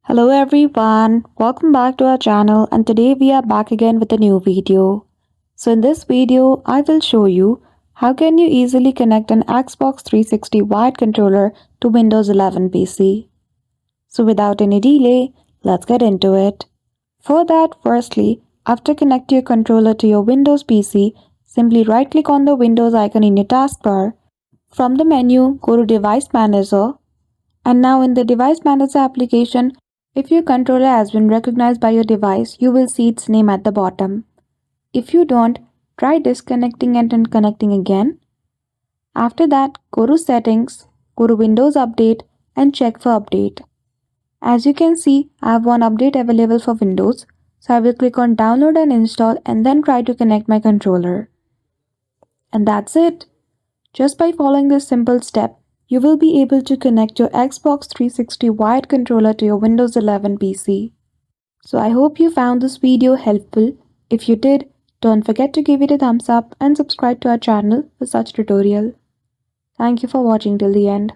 Hello everyone, welcome back to our channel and today we are back again with a new video. So in this video, I will show you how can you easily connect an Xbox 360 wired controller to Windows 11 PC. So without any delay, let's get into it. For that, firstly, after connecting your controller to your Windows PC, simply right click on the Windows icon in your taskbar. From the menu, go to Device Manager. And now in the Device Manager application, if your controller has been recognized by your device, you will see its name at the bottom. If you don't, try disconnecting and then connecting again. After that, go to Settings, go to Windows Update and check for update. As you can see, I have one update available for Windows, so I will click on Download and Install and then try to connect my controller. And that's it. Just by following this simple step, you will be able to connect your Xbox 360 wired controller to your Windows 11 PC. So I hope you found this video helpful. If you did, don't forget to give it a thumbs up and subscribe to our channel for such tutorial. Thank you for watching till the end.